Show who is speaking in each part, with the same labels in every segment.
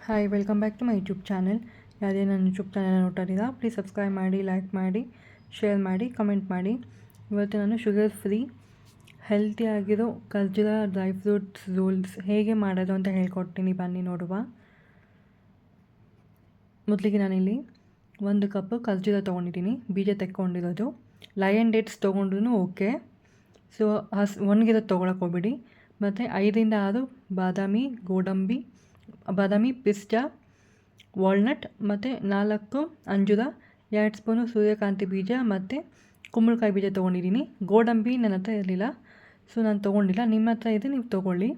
Speaker 1: Hi, welcome back to my YouTube channel. ಯಾವುದೇ ನನ್ನ YouTube channel ನೋಡ್ತಾರಿಲ್ಲ, ಪ್ಲೀಸ್ ಸಬ್ಸ್ಕ್ರೈಬ್ ಮಾಡಿ, ಲೈಕ್ ಮಾಡಿ, ಶೇರ್ ಮಾಡಿ, ಕಮೆಂಟ್ ಮಾಡಿ. ಇವತ್ತು ನಾನು ಶುಗರ್ ಫ್ರೀ ಹೆಲ್ತಿಯಾಗಿರೋ ಖರ್ಜೂರ ಡ್ರೈ ಫ್ರೂಟ್ಸ್ ರೋಲ್ಸ್ ಹೇಗೆ ಮಾಡೋದು ಅಂತ ಹೇಳ್ಕೊಡ್ತೀನಿ, ಬನ್ನಿ ನೋಡುವ. ಮೊದಲಿಗೆ ನಾನಿಲ್ಲಿ 1 ಕಪ್ ಖರ್ಜೂರ ತೊಗೊಂಡಿದ್ದೀನಿ, ಬೀಜ ತೆಕ್ಕೊಂಡಿರೋದು. ಲಯನ್ ಡೇಟ್ಸ್ ತೊಗೊಂಡ್ರೂ ಓಕೆ, ಸೊ ಒಣಗಿರೋದು ತೊಗೊಳಕ್ಕೆ ಹೋಗ್ಬಿಡಿ. ಮತ್ತು 5-6 ಬಾದಾಮಿ, ಪಿಸ್ತಾ, ವಾಲ್ನಟ್ ಮತ್ತು 4 ಅಂಜೂರ, 2 ಸ್ಪೂನು ಸೂರ್ಯಕಾಂತಿ ಬೀಜ ಮತ್ತು ಕುಂಬಳಕಾಯಿ ಬೀಜ ತೊಗೊಂಡಿದ್ದೀನಿ. ಗೋಡಂಬಿ ನನ್ನ ಹತ್ರ ಇರಲಿಲ್ಲ, ಸೊ ನಾನು ತೊಗೊಂಡಿಲ್ಲ. ನಿಮ್ಮ ಹತ್ರ ಇದೆ, ನೀವು ತೊಗೊಳ್ಳಿ.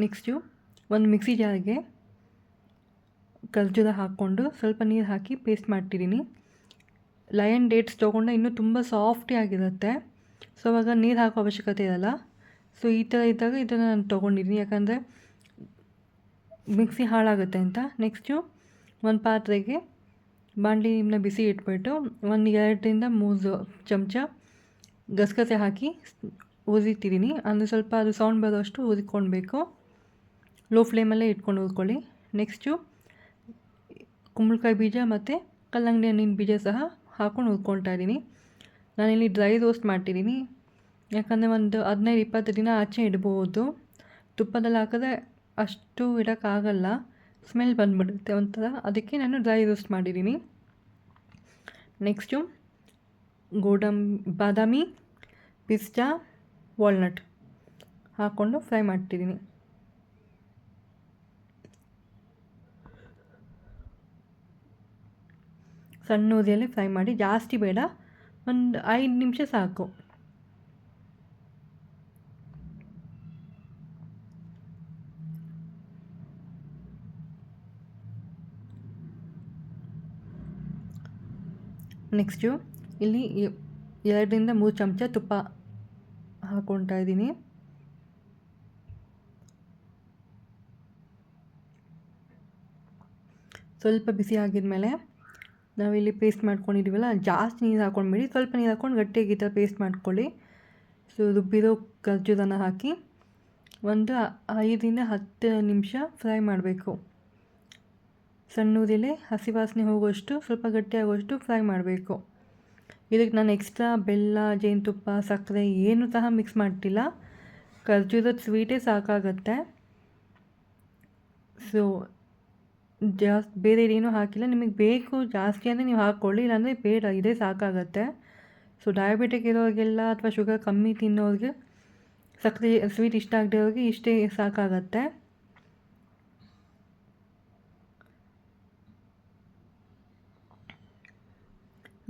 Speaker 1: ನೆಕ್ಸ್ಟು ಒಂದು ಮಿಕ್ಸಿ ಜಾರ್ಗೆ ಖರ್ಜೂರ ಹಾಕ್ಕೊಂಡು ಸ್ವಲ್ಪ ನೀರು ಹಾಕಿ ಪೇಸ್ಟ್ ಮಾಡ್ತಿದ್ದೀನಿ. ಲಯನ್ ಡೇಟ್ಸ್ ತೊಗೊಂಡ್ರೆ ಇನ್ನೂ ತುಂಬ ಸಾಫ್ಟಿ ಆಗಿರುತ್ತೆ, ಸೊ ಅವಾಗ ನೀರು ಹಾಕೋ ಅವಶ್ಯಕತೆ ಇರಲ್ಲ. ಸೊ ಈ ಥರ ಇದ್ದಾಗ ಇದನ್ನು ನಾನು ತೊಗೊಂಡಿದ್ದೀನಿ, ಯಾಕಂದರೆ ಮಿಕ್ಸಿ ಹಾಳಾಗುತ್ತೆ ಅಂತ. ನೆಕ್ಸ್ಟು ಒಂದು ಪಾತ್ರೆಗೆ ಬಾಣಲಿನ ಬಿಸಿ ಇಟ್ಬಿಟ್ಟು 2-3 ಚಮಚ ಗಸಗಸೆ ಹಾಕಿ ಹುರಿತಿದ್ದೀನಿ. ಅಂದರೆ ಸ್ವಲ್ಪ ಅದು ಸೌಂಡ್ ಬರೋಷ್ಟು ಹುರಿಕೊಳ್ಬೇಕು, ಲೋ ಫ್ಲೇಮಲ್ಲೇ ಇಟ್ಕೊಂಡು ಹುರ್ಕೊಳ್ಳಿ. ನೆಕ್ಸ್ಟು ಕುಂಬಳಕಾಯಿ ಬೀಜ ಮತ್ತು ಕಲ್ಲಂಗಡಿ ಹಣ್ಣಿನ ಬೀಜ ಸಹ ಹಾಕ್ಕೊಂಡು ಹುರ್ಕೊಳ್ತಾ ಇದ್ದೀನಿ. ನಾನಿಲ್ಲಿ ಡ್ರೈ ರೋಸ್ಟ್ ಮಾಡ್ತಿದ್ದೀನಿ, ಯಾಕಂದರೆ ಒಂದು 15-20 ದಿನ ಆಚೆ ಇಡ್ಬೋದು. ತುಪ್ಪದಲ್ಲಿ ಹಾಕಿದ್ರೆ ಅಷ್ಟು ಇಡೋಕ್ಕಾಗಲ್ಲ, ಸ್ಮೆಲ್ ಬಂದುಬಿಡುತ್ತೆ ಒಂಥರ, ಅದಕ್ಕೆ ನಾನು ಡ್ರೈ ರೋಸ್ಟ್ ಮಾಡಿದ್ದೀನಿ. ನೆಕ್ಸ್ಟು ಬಾದಾಮಿ, ಪಿಸ್ತಾ, ವಾಲ್ನಟ್ ಹಾಕ್ಕೊಂಡು ಫ್ರೈ ಮಾಡ್ತಿದ್ದೀನಿ. ಸಣ್ಣ ಉರಿಯಲ್ಲಿ ಫ್ರೈ ಮಾಡಿ, ಜಾಸ್ತಿ ಬೇಡ, ಒಂದು 5 ನಿಮಿಷ ಸಾಕು. ನೆಕ್ಸ್ಟು ಇಲ್ಲಿ 2-3 ಚಮಚ ತುಪ್ಪ ಹಾಕ್ಕೊಳ್ತಾ ಇದ್ದೀನಿ. ಸ್ವಲ್ಪ ಬಿಸಿ ಆಗಿದ್ಮೇಲೆ ನಾವಿಲ್ಲಿ ಪೇಸ್ಟ್ ಮಾಡ್ಕೊಂಡಿದ್ದೀವಲ್ಲ, ಜಾಸ್ತಿ ನೀರು ಹಾಕ್ಕೊಂಡ್ಬಿಡಿ, ಸ್ವಲ್ಪ ನೀರು ಹಾಕ್ಕೊಂಡು ಗಟ್ಟಿಯಾಗಿ ಈ ಥರ ಪೇಸ್ಟ್ ಮಾಡ್ಕೊಳ್ಳಿ. ಸೊ ರುಬ್ಬಿರೋ ಖರ್ಜೂರನ ಹಾಕಿ ಒಂದು 5-10 ನಿಮಿಷ ಫ್ರೈ ಮಾಡಬೇಕು. ಸಣ್ಣ ಉರಿಯಲ್ಲೇ ಹಸಿ ವಾಸನೆ ಹೋಗುವಷ್ಟು, ಸ್ವಲ್ಪ ಗಟ್ಟಿಯಾಗುವಷ್ಟು ಫ್ರೈ ಮಾಡಬೇಕು. ಇದಕ್ಕೆ ನಾನು ಎಕ್ಸ್ಟ್ರಾ ಬೆಲ್ಲ, ಜೇನುತುಪ್ಪ, ಸಕ್ಕರೆ ಏನೂ ಸಹ ಮಿಕ್ಸ್ ಮಾಡ್ತಿಲ್ಲ, ಖರ್ಜೂರದ ಸ್ವೀಟೇ ಸಾಕಾಗತ್ತೆ. ಸೊ ಬೇರೆ ಏನೂ ಹಾಕಿಲ್ಲ. ನಿಮಗೆ ಬೇಕು ಜಾಸ್ತಿ ಅಂದರೆ ನೀವು ಹಾಕ್ಕೊಳ್ಳಿ, ಇಲ್ಲಾಂದರೆ ಬೇಡ, ಇದೇ ಸಾಕಾಗತ್ತೆ. ಸೊ ಡಯಾಬಿಟಿಕ್ ಇರೋರಿಗೆಲ್ಲ ಅಥವಾ ಶುಗರ್ ಕಮ್ಮಿ ತಿನ್ನೋರಿಗೆ, ಸಕ್ಕರೆ ಸ್ವೀಟ್ ಇಷ್ಟ ಆಗದೆ ಇಷ್ಟೇ ಸಾಕಾಗತ್ತೆ.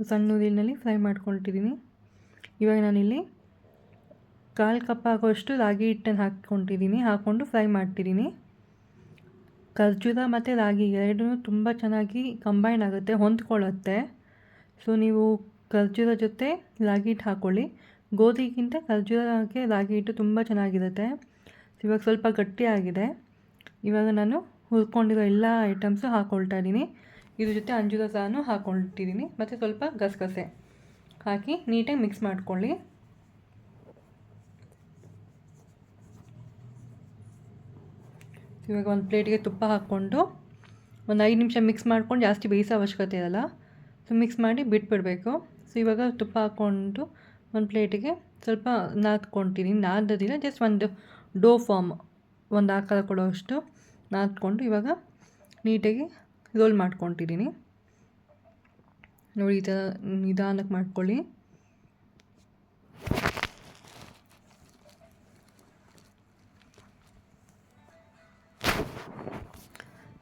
Speaker 1: ಸಣ್ಣ ಉರಿಯಲ್ಲಿ ಫ್ರೈ ಮಾಡ್ಕೊಳ್ತಿದ್ದೀನಿ. ಇವಾಗ ನಾನಿಲ್ಲಿ 1/4 ಕಪ್ ಆಗೋಷ್ಟು ರಾಗಿ ಹಿಟ್ಟನ್ನು ಹಾಕ್ಕೊಂಡು ಫ್ರೈ ಮಾಡ್ತಿದ್ದೀನಿ. ಖರ್ಜೂರ ಮತ್ತು ರಾಗಿ ಎರಡೂ ತುಂಬ ಚೆನ್ನಾಗಿ ಕಂಬೈನ್ ಆಗುತ್ತೆ, ಹೊಂದ್ಕೊಳ್ಳುತ್ತೆ. ಸೊ ನೀವು ಖರ್ಜೂರ ಜೊತೆ ರಾಗಿ ಹಿಟ್ಟು ಹಾಕ್ಕೊಳ್ಳಿ. ಗೋಧಿಗಿಂತ ಖರ್ಜೂರಕ್ಕೆ ರಾಗಿ ಹಿಟ್ಟು ತುಂಬ ಚೆನ್ನಾಗಿರುತ್ತೆ. ಇವಾಗ ಸ್ವಲ್ಪ ಗಟ್ಟಿಯಾಗಿದೆ. ಇವಾಗ ನಾನು ಹುರ್ಕೊಂಡಿರೋ ಎಲ್ಲ ಐಟಮ್ಸು ಹಾಕ್ಕೊಳ್ತಾ ಇದ್ದೀನಿ. ಇದ್ರ ಜೊತೆ ಅಂಜೂರ ಸಹ ಹಾಕ್ಕೊಳ್ತಿದ್ದೀನಿ, ಮತ್ತು ಸ್ವಲ್ಪ ಗಸಗಸೆ ಹಾಕಿ ನೀಟಾಗಿ ಮಿಕ್ಸ್ ಮಾಡ್ಕೊಳ್ಳಿ. ಇವಾಗ ಒಂದು ಪ್ಲೇಟಿಗೆ ತುಪ್ಪ ಹಾಕ್ಕೊಂಡು ಒಂದು 5 ನಿಮಿಷ ಮಿಕ್ಸ್ ಮಾಡ್ಕೊಂಡು, ಜಾಸ್ತಿ ಬೇಯಿಸೋ ಅವಶ್ಯಕತೆ ಇರಲ್ಲ, ಸೊ ಮಿಕ್ಸ್ ಮಾಡಿ ಬಿಟ್ಬಿಡಬೇಕು. ಸೊ ಇವಾಗ ತುಪ್ಪ ಹಾಕ್ಕೊಂಡು ಒಂದು ಪ್ಲೇಟಿಗೆ ಸ್ವಲ್ಪ ನಾದ್ದಿಲ್ಲ, ಜಸ್ಟ್ ಒಂದು ಡೋ ಫಾರ್ಮ್, ಒಂದು ಆಕಾರ ಕೊಡೋಷ್ಟು ನಾದ್ಕೊಂಡು ಇವಾಗ ನೀಟಾಗಿ ರೋಲ್ ಮಾಡ್ಕೊತಿದ್ದೀನಿ. ನೋಡಿ, ಈ ಥರ ನಿಧಾನಕ್ಕೆ ಮಾಡ್ಕೊಳ್ಳಿ.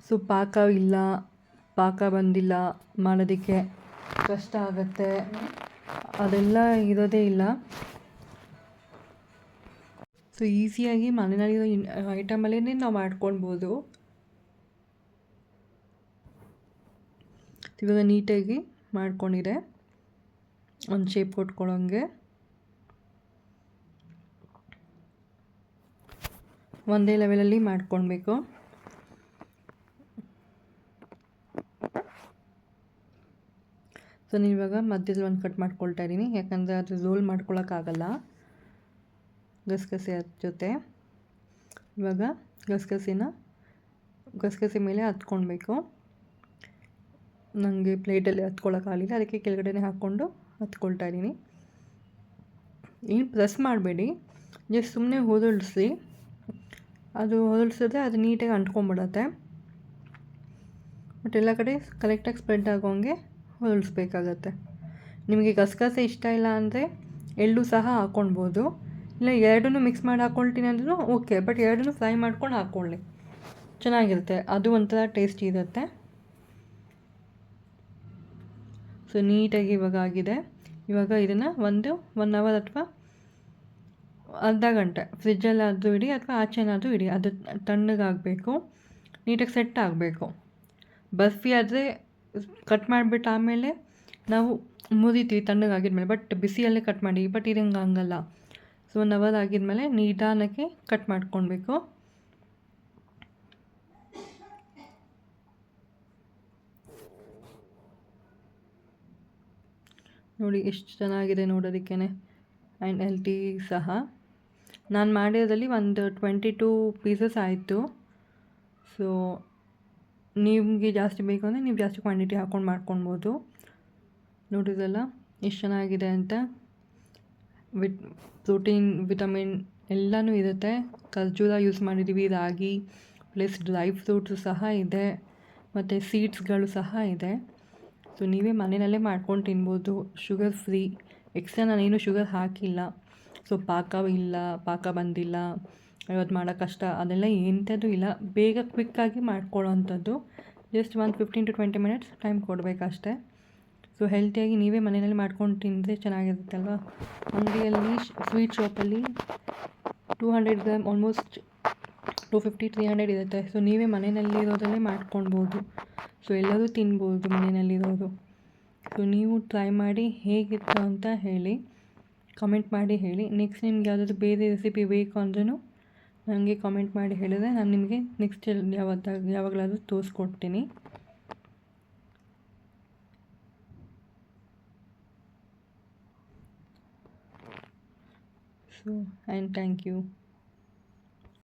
Speaker 1: ಸೊ ಪಾಕ ಬಂದಿಲ್ಲ, ಮಾಡೋದಕ್ಕೆ ಕಷ್ಟ ಆಗುತ್ತೆ, ಅದೆಲ್ಲ ಇರೋದೇ ಇಲ್ಲ. ಸೊ ಈಸಿಯಾಗಿ ಮನೆಯಲ್ಲಿರೋ ಐಟಮಲ್ಲೇ ನಾವು ಮಾಡ್ಕೊಳ್ಬೋದು. ಇವಾಗ ನೀಟಾಗಿ ಮಾಡ್ಕೊಂಡಿದೆ, ಒಂದು ಶೇಪ್ ಕೊಟ್ಕೊಳ್ಳೋಂಗೆ. ಒಂದೇ ಲೆವೆಲಲ್ಲಿ ಮಾಡ್ಕೊಳ್ಬೇಕು. ಸೊ ನೀವಿವಾಗ ಮಧ್ಯದಲ್ಲಿ ಒಂದು ಕಟ್ ಮಾಡ್ಕೊಳ್ತಾ ಇದ್ದೀನಿ, ಯಾಕಂದರೆ ಅದು ರೋಲ್ ಮಾಡ್ಕೊಳ್ಳೋಕ್ಕಾಗಲ್ಲ. ಗಸಗಸೆ ಜೊತೆ. ಇವಾಗ ಗಸಗಸೆ ಮೇಲೆ ಹತ್ಕೊಳ್ಬೇಕು. ನನಗೆ ಪ್ಲೇಟಲ್ಲಿ ಹತ್ಕೊಳ್ಳೋಕ್ಕಾಗಲಿಲ್ಲ, ಅದಕ್ಕೆ ಕೆಳಗಡೆ ಹಾಕ್ಕೊಂಡು ಹತ್ಕೊಳ್ತಾ ಇದ್ದೀನಿ. ಏನು ಪ್ರೆಸ್ ಮಾಡಬೇಡಿ, ಜಸ್ಟ್ ಸುಮ್ಮನೆ ಹೊರಳಿಸಿ. ಅದು ಹೊರಳಿಸಿದ್ರೆ ಅದು ನೀಟಾಗಿ ಅಂಟ್ಕೊಂಡ್ಬಿಡತ್ತೆ. ಬಟ್ ಎಲ್ಲ ಕಡೆ ಕರೆಕ್ಟಾಗಿ ಸ್ಪ್ರೆಡ್ ಆಗೋಂಗೆ ಹೊರಳಿಸ್ಬೇಕಾಗತ್ತೆ. ನಿಮಗೆ ಗಸಗಸೆ ಇಷ್ಟ ಇಲ್ಲ ಅಂದರೆ ಎಳ್ಳು ಸಹ ಹಾಕ್ಕೊಳ್ಬೋದು, ಇಲ್ಲ ಎರಡನ್ನೂ ಮಿಕ್ಸ್ ಮಾಡಿ ಹಾಕ್ಕೊಳ್ತೀನಿ ಅಂದ್ರೂ ಓಕೆ. ಬಟ್ ಎರಡನ್ನೂ ಫ್ರೈ ಮಾಡ್ಕೊಂಡು ಹಾಕ್ಕೊಳ್ಳಿ, ಚೆನ್ನಾಗಿರುತ್ತೆ. ಅದು ಒಂಥರ ಟೇಸ್ಟಿ ಇರುತ್ತೆ. ಸೊ ನೀಟಾಗಿ ಇವಾಗ ಆಗಿದೆ. ಇವಾಗ ಇದನ್ನು 1 ಅವರ್ ಅಥವಾ ಅರ್ಧ ಗಂಟೆ ಫ್ರಿಜ್ಜಲ್ಲಾದರೂ ಇಡಿ ಅಥವಾ ಆಚೆನಾದರೂ ಇಡಿ. ಅದು ತಣ್ಣಗಾಗಬೇಕು, ನೀಟಾಗಿ ಸೆಟ್ ಆಗಬೇಕು. ಬರ್ಫಿ ಆದರೆ ಕಟ್ ಮಾಡಿಬಿಟ್ಟು ಆಮೇಲೆ ನಾವು ಮುರಿತೀವಿ ತಣ್ಣಗಾಗಿದ್ಮೇಲೆ, ಬಟ್ ಬಿಸಿಯಲ್ಲೇ ಕಟ್ ಮಾಡಿ. ಬಟ್ ಇದು ಹಂಗಲ್ಲ. ಸೊ 1 ಅವರ್ ಆಗಿದ್ಮೇಲೆ ನಿಧಾನಕ್ಕೆ ಕಟ್ ಮಾಡ್ಕೊಳ್ಬೇಕು. ನೋಡಿ ಎಷ್ಟು ಚೆನ್ನಾಗಿದೆ ನೋಡೋದಕ್ಕೇ, ಆ್ಯಂಡ್ ಹೆಲ್ತಿ ಸಹ. ನಾನು ಮಾಡಿರೋದ್ರಲ್ಲಿ ಒಂದು 22 ಪೀಸಸ್ ಆಯಿತು. ಸೊ ನಿಮಗೆ ಜಾಸ್ತಿ ಬೇಕು ಅಂದರೆ ನೀವು ಜಾಸ್ತಿ ಕ್ವಾಂಟಿಟಿ ಹಾಕ್ಕೊಂಡು ಮಾಡ್ಕೊಳ್ಬೋದು. ನೋಡಿದ್ರಲ್ಲ ಎಷ್ಟು ಚೆನ್ನಾಗಿದೆ ಅಂತ. ಪ್ರೋಟೀನ್, ವಿಟಮಿನ್ ಎಲ್ಲನೂ ಇರುತ್ತೆ. ಖರ್ಜೂರ ಯೂಸ್ ಮಾಡಿದ್ದೀವಿ, ರಾಗಿ ಪ್ಲಸ್ ಡ್ರೈ ಫ್ರೂಟ್ಸು ಸಹ ಇದೆ, ಮತ್ತು ಸೀಡ್ಸ್ಗಳು ಸಹ ಇದೆ. ಸೊ ನೀವೇ ಮನೆಯಲ್ಲೇ ಮಾಡ್ಕೊಂಡು ತಿನ್ಬೋದು, ಶುಗರ್ ಫ್ರೀ. ಎಕ್ಸ್ಟ್ರಾ ನಾನೇನು ಶುಗರ್ ಹಾಕಿಲ್ಲ. ಸೊ ಪಾಕ ಬಂದಿಲ್ಲ, ಇವತ್ತು ಮಾಡೋಕ್ಕೆ ಕಷ್ಟ ಅದೆಲ್ಲ ಎಂಥದ್ದು ಇಲ್ಲ. ಬೇಗ ಕ್ವಿಕ್ಕಾಗಿ ಮಾಡ್ಕೊಳ್ಳೋವಂಥದ್ದು. ಜಸ್ಟ್ ಒಂದು 15 to 20 ಮಿನಿಟ್ಸ್ ಟೈಮ್ ಕೊಡಬೇಕಷ್ಟೆ. ಸೊ ಹೆಲ್ತಿಯಾಗಿ ನೀವೇ ಮನೆಯಲ್ಲಿ ಮಾಡ್ಕೊಂಡು ತಿಂದರೆ ಚೆನ್ನಾಗಿರುತ್ತಲ್ವ. ಅಂಗಡಿಯಲ್ಲಿ ಸ್ವೀಟ್ ಶಾಪಲ್ಲಿ 200 ಗ್ರಾಮ್ ಆಲ್ಮೋಸ್ಟ್ 250-300 ಇರುತ್ತೆ. ಸೊ ನೀವೇ ಮನೆಯಲ್ಲಿರೋದಲ್ಲೇ ಮಾಡ್ಕೊಳ್ಬೋದು. ಸೊ ಎಲ್ಲರೂ ತಿನ್ಬೋದು ಮನೆಯಲ್ಲಿರೋದು. ಸೊ ನೀವು ಟ್ರೈ ಮಾಡಿ ಹೇಗಿತ್ತು ಅಂತ ಹೇಳಿ, ಕಮೆಂಟ್ ಮಾಡಿ ಹೇಳಿ. ನೆಕ್ಸ್ಟ್ ನಿಮ್ಗೆ ಯಾವುದಾದ್ರು ಬೇರೆ ರೆಸಿಪಿ ಬೇಕು ಅಂದ್ರೂ ನನಗೆ ಕಾಮೆಂಟ್ ಮಾಡಿ ಹೇಳಿದ್ರೆ ನಾನು ನಿಮಗೆ ನೆಕ್ಸ್ಟ್ ಯಾವಾಗಲಾದರೂ ತೋರಿಸ್ಕೊಡ್ತೀನಿ. So and thank you.